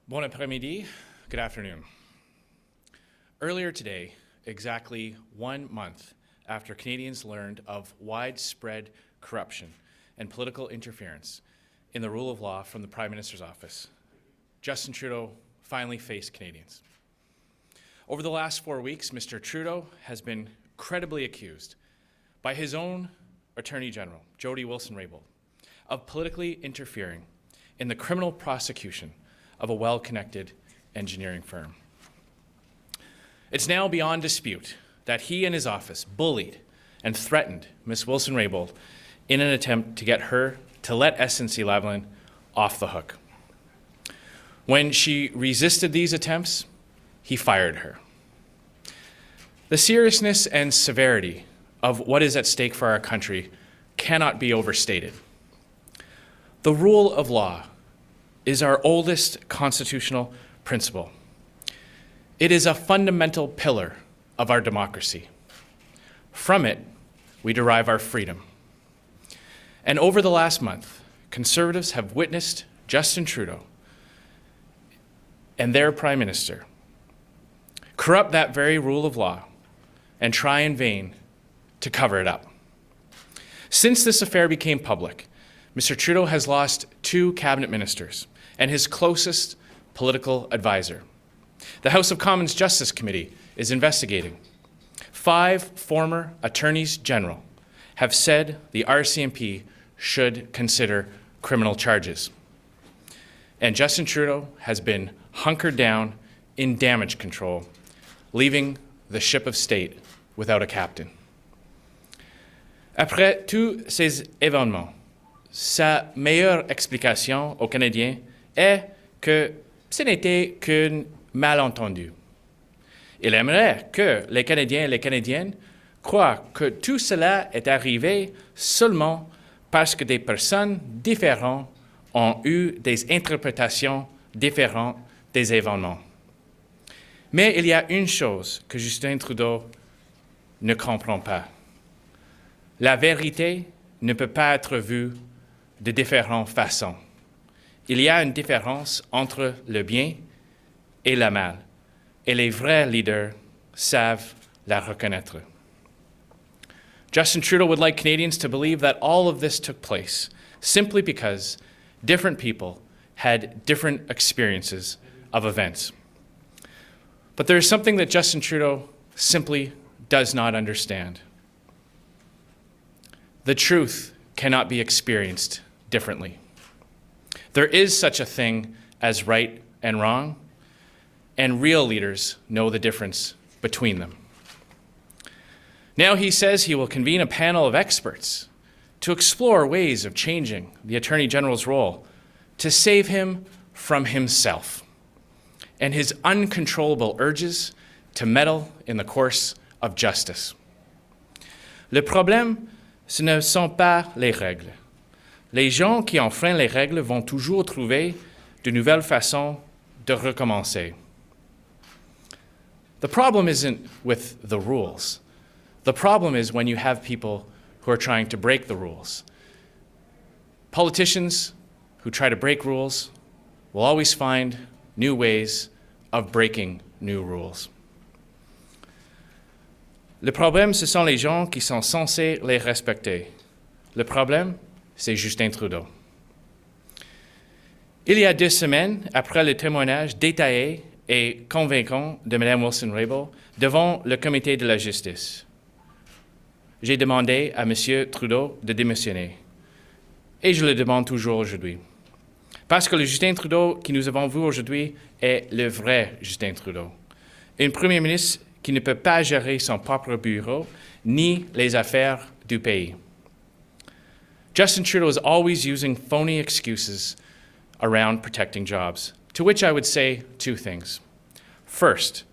Bon après-midi. Good afternoon. Earlier today, exactly 1 month after Canadians learned of widespread corruption and political interference in the rule of law from the Prime Minister's office, Justin Trudeau finally faced Canadians. Over the last 4 weeks, Mr. Trudeau has been credibly accused by his own Attorney General, Jody Wilson-Raybould, of politically interfering in the criminal prosecution of a well-connected engineering firm. It's now beyond dispute that he and his office bullied and threatened Ms. Wilson-Raybould in an attempt to get her to let SNC-Lavalin off the hook. When she resisted these attempts, he fired her. The seriousness and severity of what is at stake for our country cannot be overstated. The rule of law is our oldest constitutional principle. It is a fundamental pillar of our democracy. From it, we derive our freedom. And over the last month, Conservatives have witnessed Justin Trudeau and their Prime Minister corrupt that very rule of law and try in vain to cover it up. Since this affair became public, Mr. Trudeau has lost 2 cabinet ministers and his closest political advisor. The House of Commons Justice Committee is investigating. 5 former attorneys general have said the RCMP should consider criminal charges. And Justin Trudeau has been hunkered down in damage control, leaving the ship of state without a captain. Après tous ces événements, sa meilleure explication aux Canadiens est que ce n'était qu'un malentendu. Il aimerait que les Canadiens et les Canadiennes croient que tout cela est arrivé seulement parce que des personnes différentes ont eu des interprétations différentes des événements. Mais il y a une chose que Justin Trudeau ne comprend pas. La vérité ne peut pas être vue de différentes façons. Il y a une différence entre le bien et le mal, et les vrais leaders savent la reconnaître. Justin Trudeau would like Canadians to believe that all of this took place simply because different people had different experiences of events. But there is something that Justin Trudeau simply does not understand. The truth cannot be experienced differently. There is such a thing as right and wrong, and real leaders know the difference between them. Now he says he will convene a panel of experts to explore ways of changing the Attorney General's role to save him from himself and his uncontrollable urges to meddle in the course of justice. Le problème, ce ne sont pas les règles. Les gens qui enfreignent les règles vont toujours trouver de nouvelles façons de recommencer. The problem isn't with the rules. The problem is when you have people who are trying to break the rules. Politicians who try to break rules will always find new ways of breaking new rules. Le problème, ce sont les gens qui sont censés les respecter. Le problème, c'est Justin Trudeau. Il y a 2 semaines, après le témoignage détaillé et convaincant de Mme Wilson-Raybould devant le Comité de la justice, j'ai demandé à M. Trudeau de démissionner. Et je le demande toujours aujourd'hui. Parce que le Justin Trudeau que nous avons vu aujourd'hui est le vrai Justin Trudeau. Un Premier ministre qui ne peut pas gérer son propre bureau ni les affaires du pays. Justin Trudeau is always using phony excuses around protecting jobs, to which I would say 2 things. First,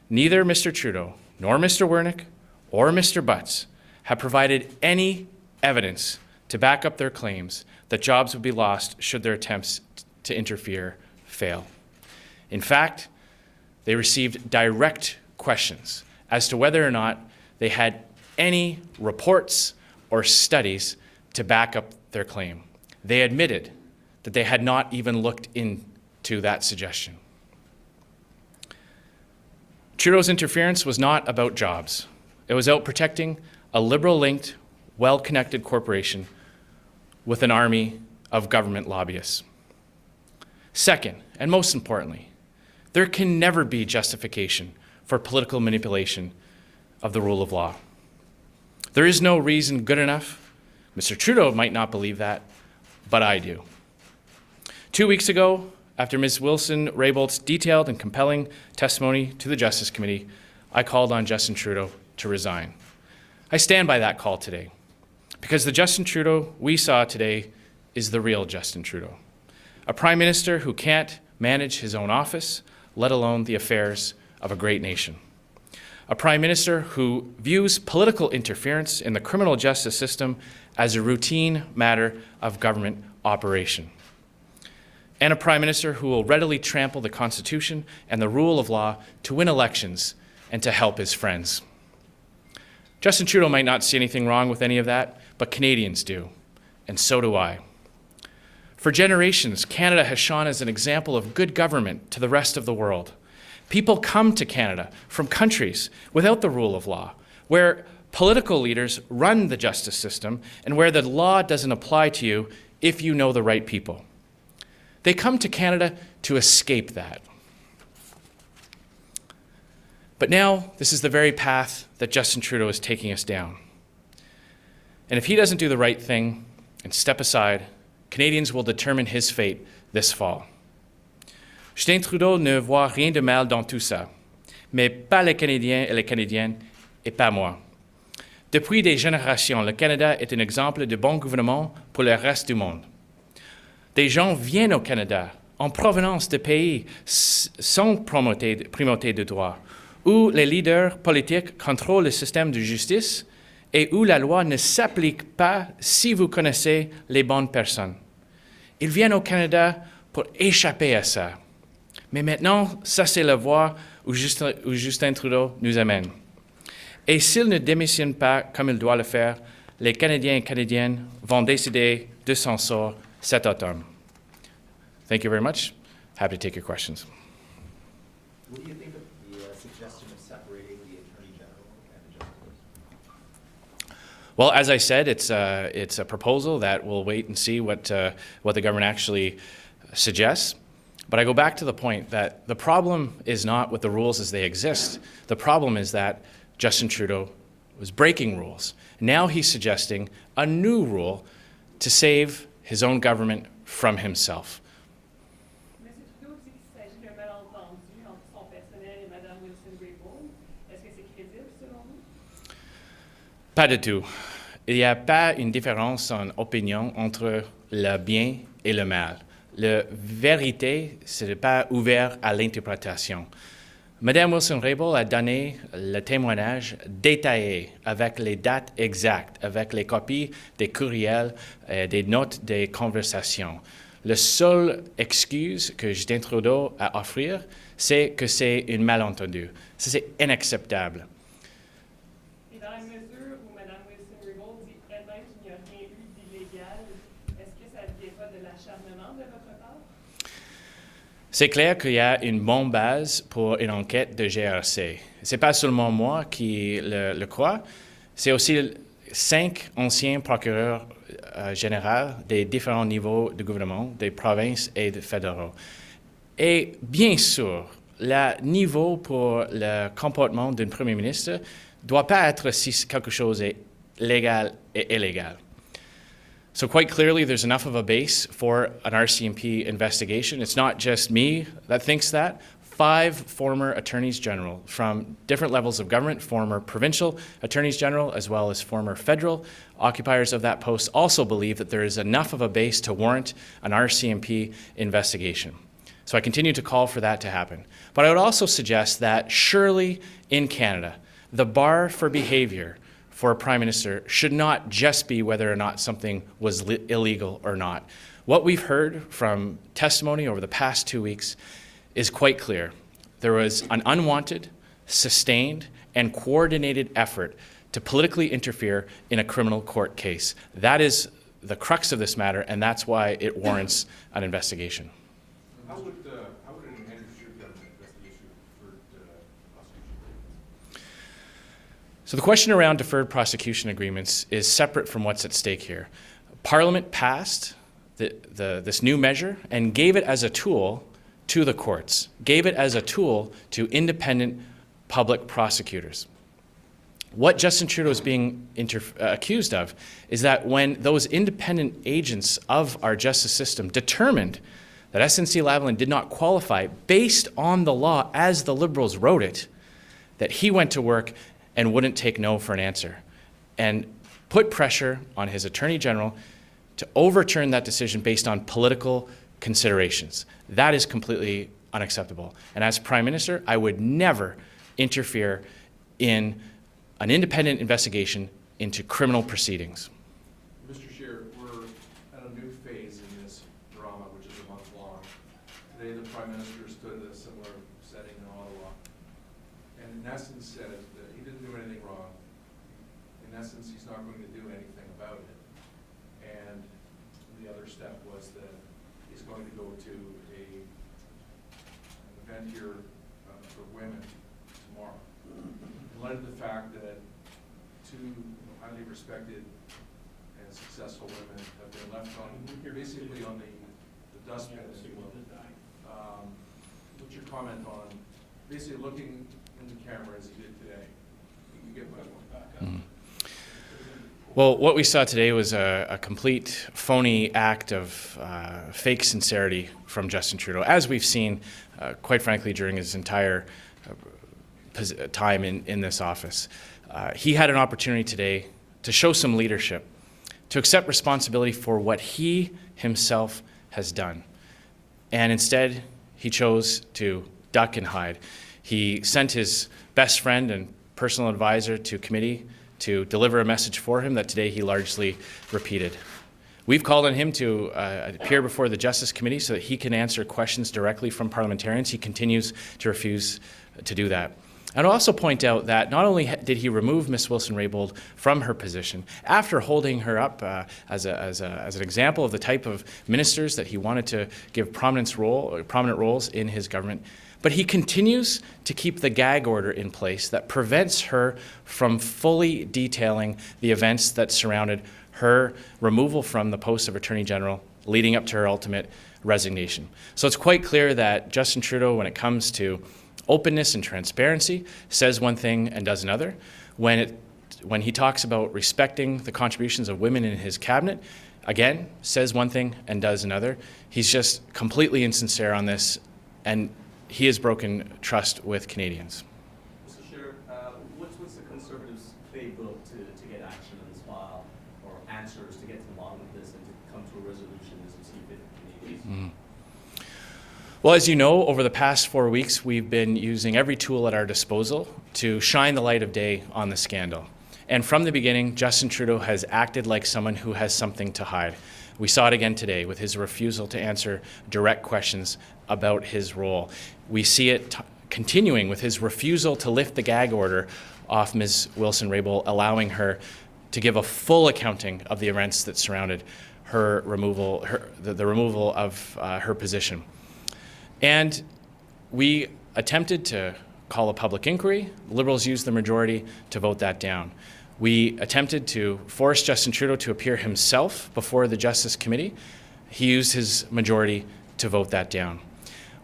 neither Mr. Trudeau nor Mr. Wernick or Mr. Butts have provided any evidence to back up their claims that jobs would be lost should their attempts to interfere fail. In fact, they received direct questions as to whether or not they had any reports or studies to back up their claim. They admitted that they had not even looked into to that suggestion. Trudeau's interference was not about jobs. It was about protecting a Liberal-linked, well-connected corporation with an army of government lobbyists. Second, and most importantly, there can never be justification for political manipulation of the rule of law. There is no reason good enough. Mr. Trudeau might not believe that, but I do. 2 weeks ago, after Ms. Wilson-Raybould's detailed and compelling testimony to the Justice Committee, I called on Justin Trudeau to resign. I stand by that call today, because the Justin Trudeau we saw today is the real Justin Trudeau, a Prime Minister who can't manage his own office, let alone the affairs of a great nation. A Prime Minister who views political interference in the criminal justice system as a routine matter of government operation. And a Prime Minister who will readily trample the Constitution and the rule of law to win elections and to help his friends. Justin Trudeau might not see anything wrong with any of that, but Canadians do, and so do I. For generations, Canada has shone as an example of good government to the rest of the world. People come to Canada from countries without the rule of law, where political leaders run the justice system and where the law doesn't apply to you if you know the right people. They come to Canada to escape that. But now, this is the very path that Justin Trudeau is taking us down. And if he doesn't do the right thing and step aside, Canadians will determine his fate this fall. Justin Trudeau ne voit rien de mal dans tout ça, mais pas les Canadiens et les Canadiennes, et pas moi. Depuis des générations, le Canada est un exemple de bon gouvernement pour le reste du monde. Des gens viennent au Canada en provenance de pays sans primauté de droit, où les leaders politiques contrôlent le système de justice et où la loi ne s'applique pas si vous connaissez les bonnes personnes. Ils viennent au Canada pour échapper à ça. Mais maintenant, ça c'est la voie où Justin Trudeau nous amène. Et s'il ne démissionne pas comme il doit le faire, les Canadiens et Canadiennes vont décider de son sort cet automne. Thank you very much. Happy to take your questions. What do you think of the suggestion of separating the Attorney General and the Justice? Well, as I said, it's a proposal that we'll wait and see what the government actually suggests. But I go back to the point that the problem is not with the rules as they exist. The problem is that Justin Trudeau was breaking rules. Now he's suggesting a new rule to save his own government from himself. Monsieur Trudeau dit qu'il s'agit d'un malentendu entre son personnel et Mme Wilson-Raybould. Est-ce que c'est crédible selon vous? Pas du tout. Il n'y a pas une différence en opinion entre le bien et le mal. La vérité, ce n'est pas ouvert à l'interprétation. Mme Wilson-Raybould a donné le témoignage détaillé avec les dates exactes, avec les copies des courriels et des notes des conversations. La seule excuse que Justin Trudeau a à offrir, c'est que c'est un malentendu. Ça, c'est inacceptable. Et dans la mesure où Mme Wilson-Raybould dit elle-même qu'il n'y a rien eu d'illégal, est-ce que ça ne vient pas de l'acharnement de votre part? C'est clair qu'il y a une bonne base pour une enquête de GRC. Ce n'est pas seulement moi qui le crois, c'est aussi 5 anciens procureurs généraux des différents niveaux de gouvernement, des provinces et des fédéraux. Et bien sûr, le niveau pour le comportement d'un premier ministre ne doit pas être si quelque chose est légal et illégal. So quite clearly, there's enough of a base for an RCMP investigation. It's not just me that thinks that. 5 former attorneys general from different levels of government, former provincial attorneys general, as well as former federal occupiers of that post, also believe that there is enough of a base to warrant an RCMP investigation. So I continue to call for that to happen. But I would also suggest that surely in Canada, the bar for behavior for a Prime Minister should not just be whether or not something was illegal or not. What we've heard from testimony over the past 2 weeks is quite clear. There was an unwanted, sustained, and coordinated effort to politically interfere in a criminal court case. That is the crux of this matter, and that's why it warrants an investigation. How would So the question around deferred prosecution agreements is separate from what's at stake here. Parliament passed this new measure and gave it as a tool to the courts, gave it as a tool to independent public prosecutors. What Justin Trudeau is being accused of is that when those independent agents of our justice system determined that SNC-Lavalin did not qualify based on the law as the Liberals wrote it, that he went to work and wouldn't take no for an answer and put pressure on his Attorney General to overturn that decision based on political considerations. That is completely unacceptable. And as Prime Minister, I would never interfere in an independent investigation into criminal proceedings. Mr. Scheer, we're at a new phase in this drama, which is a month long. Today, the Prime Minister stood at a similar setting in Ottawa, and in essence said that he didn't do anything wrong. In essence, he's not going to do anything about it. And the other step was that he's going to go to an event here for women tomorrow. In light of the fact that two highly respected and successful women have been left on, basically on the dustbin, if you will. What's your comment on basically looking in the camera as he did today? You get my point back up. Well, what we saw today was a complete phony act of fake sincerity from Justin Trudeau, as we've seen, quite frankly, during his entire time in this office. He had an opportunity today to show some leadership, to accept responsibility for what he himself has done. And instead, he chose to duck and hide. He sent his best friend and personal advisor to committee to deliver a message for him that today he largely repeated. We've called on him to appear before the Justice Committee so that he can answer questions directly from parliamentarians. He continues to refuse to do that. I'd also point out that not only did he remove Ms. Wilson-Raybould from her position, after holding her up as an example of the type of ministers that he wanted to give prominent roles in his government, but he continues to keep the gag order in place that prevents her from fully detailing the events that surrounded her removal from the post of Attorney General, leading up to her ultimate resignation. So it's quite clear that Justin Trudeau, when it comes to openness and transparency, says one thing and does another. When he talks about respecting the contributions of women in his cabinet, again, says one thing and does another. He's just completely insincere on this, and he has broken trust with Canadians. Mr. Scheer, what's the Conservatives' playbook to get action on this file, or answers to get along with this and to come to a resolution as we see fit for Canadians? Well, as you know, over the past 4 weeks, we've been using every tool at our disposal to shine the light of day on the scandal. And from the beginning, Justin Trudeau has acted like someone who has something to hide. We saw it again today with his refusal to answer direct questions about his role. We see it continuing with his refusal to lift the gag order off Ms. Wilson-Raybould, allowing her to give a full accounting of the events that surrounded her removal, the removal of her position. And we attempted to call a public inquiry. Liberals used the majority to vote that down. We attempted to force Justin Trudeau to appear himself before the Justice Committee. He used his majority to vote that down.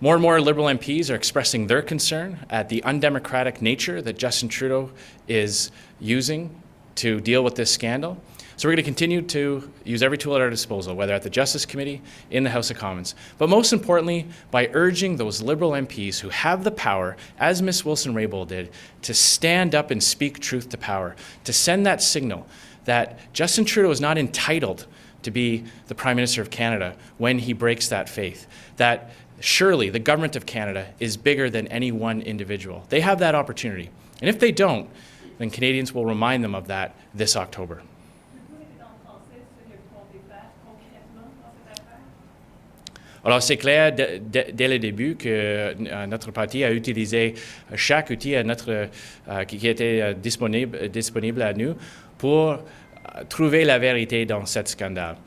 More and more Liberal MPs are expressing their concern at the undemocratic nature that Justin Trudeau is using to deal with this scandal. So we're going to continue to use every tool at our disposal, whether at the Justice Committee, in the House of Commons, but most importantly, by urging those Liberal MPs who have the power, as Ms. Wilson-Raybould did, to stand up and speak truth to power, to send that signal that Justin Trudeau is not entitled to be the Prime Minister of Canada when he breaks that faith, that surely the Government of Canada is bigger than any one individual. They have that opportunity. And if they don't, then Canadians will remind them of that this October. Alors, c'est clair dès le début que notre parti a utilisé chaque outil qui était disponible à nous pour trouver la vérité dans ce scandale.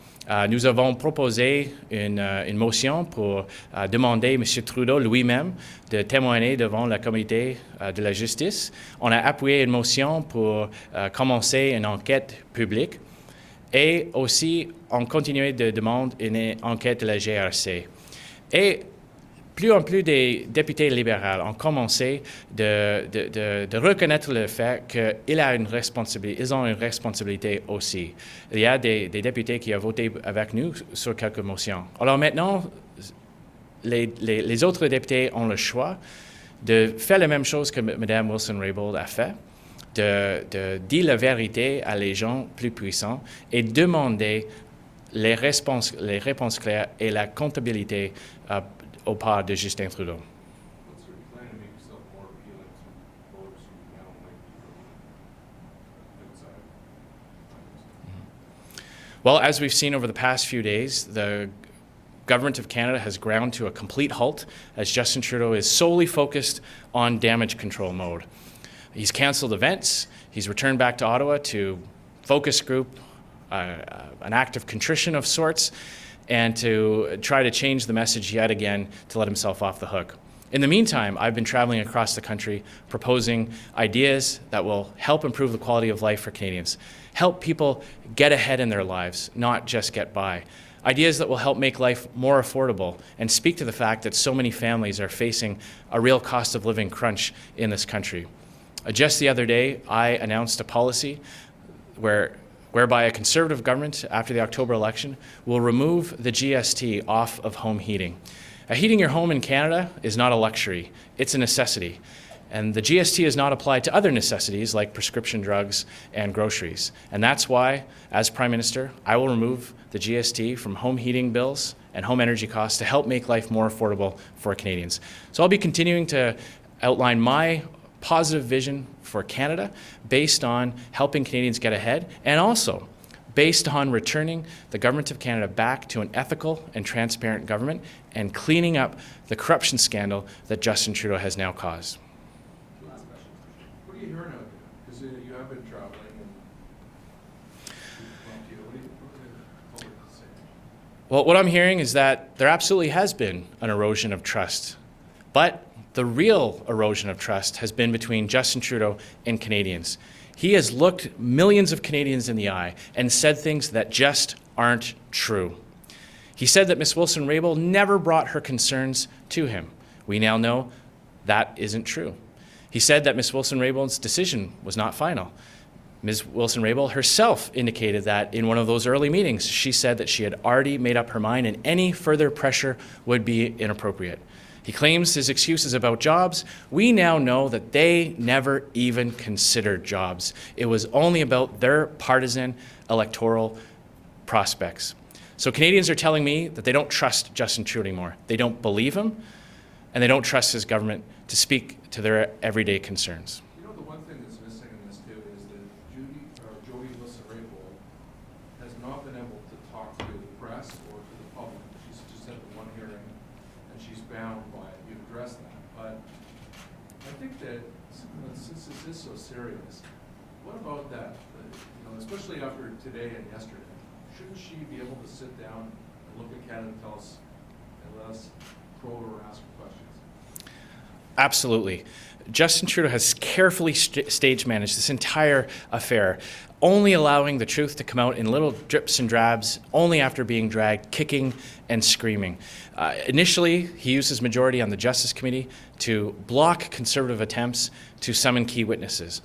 Nous avons proposé une motion pour demander à M. Trudeau lui-même de témoigner devant la comité de la justice. On a appuyé une motion pour commencer une enquête publique et aussi on continue de demander une enquête de la GRC. Et plus en plus des députés libéraux ont commencé de reconnaître le fait qu'ils ont une responsabilité aussi. Il y a des députés qui ont voté avec nous sur quelques motions. Alors maintenant, les autres députés ont le choix de faire la même chose que Mme Wilson-Raybould a fait, de dire la vérité à les gens plus puissants et demander les réponses claires et la comptabilité au part de Justin Trudeau. What's your plan to make yourself more appealing to voters who now like outside? Well, as we've seen over the past few days, the Government of Canada has ground to a complete halt as Justin Trudeau is solely focused on damage control mode. He's cancelled events, he's returned back to Ottawa to focus group, an act of contrition of sorts, and to try to change the message yet again to let himself off the hook. In the meantime, I've been traveling across the country proposing ideas that will help improve the quality of life for Canadians, help people get ahead in their lives, not just get by. Ideas that will help make life more affordable and speak to the fact that so many families are facing a real cost of living crunch in this country. Just the other day, I announced a policy whereby a Conservative government, after the October election, will remove the GST off of home heating. Heating your home in Canada is not a luxury, it's a necessity. And the GST is not applied to other necessities like prescription drugs and groceries. And that's why, as Prime Minister, I will remove the GST from home heating bills and home energy costs to help make life more affordable for Canadians. So I'll be continuing to outline my positive vision for Canada based on helping Canadians get ahead and also based on returning the Government of Canada back to an ethical and transparent government and cleaning up the corruption scandal that Justin Trudeau has now caused. Last question. What are you hearing out there? Because you have been traveling and what do the public say? Well, what I'm hearing is that there absolutely has been an erosion of trust, but the real erosion of trust has been between Justin Trudeau and Canadians. He has looked millions of Canadians in the eye and said things that just aren't true. He said that Ms. Wilson-Raybould never brought her concerns to him. We now know that isn't true. He said that Ms. Wilson-Raybould's decision was not final. Ms. Wilson-Raybould herself indicated that in one of those early meetings, she said that she had already made up her mind and any further pressure would be inappropriate. He claims his excuses about jobs. We now know that they never even considered jobs. It was only about their partisan electoral prospects. So Canadians are telling me that they don't trust Justin Trudeau anymore. They don't believe him, and they don't trust his government to speak to their everyday concerns. You know, the one thing that's missing in this too is that Jody Wilson-Raybould has not been able to talk to the press or to the public. She's just had the one hearing, and she's bound by it. You addressed that, but I think that since this is so serious, what about that? Especially after today and yesterday, shouldn't she be able to sit down and look at Canada and tell us and let us probe or ask questions? Absolutely. Justin Trudeau has carefully stage managed this entire affair, only allowing the truth to come out in little drips and drabs, only after being dragged, kicking and screaming. Initially, he used his majority on the Justice Committee to block Conservative attempts to summon key witnesses.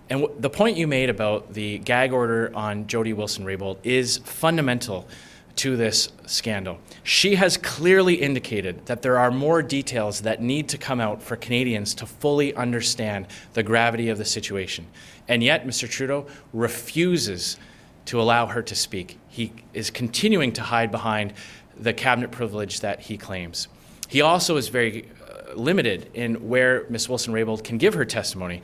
And the point you made about the gag order on Jody Wilson-Raybould is fundamental to this scandal. She has clearly indicated that there are more details that need to come out for Canadians to fully understand the gravity of the situation. And yet, Mr. Trudeau refuses to allow her to speak. He is continuing to hide behind the cabinet privilege that he claims. He also is very limited in where Ms. Wilson-Raybould can give her testimony,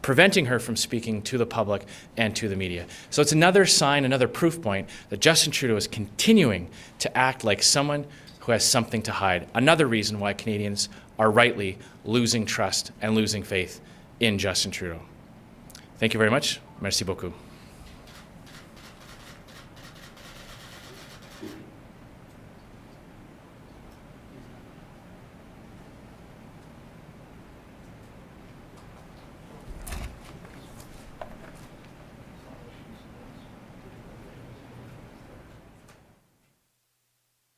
preventing her from speaking to the public and to the media. So it's another sign, another proof point that Justin Trudeau is continuing to act like someone who has something to hide. Another reason why Canadians are rightly losing trust and losing faith in Justin Trudeau. Thank you very much. Merci beaucoup.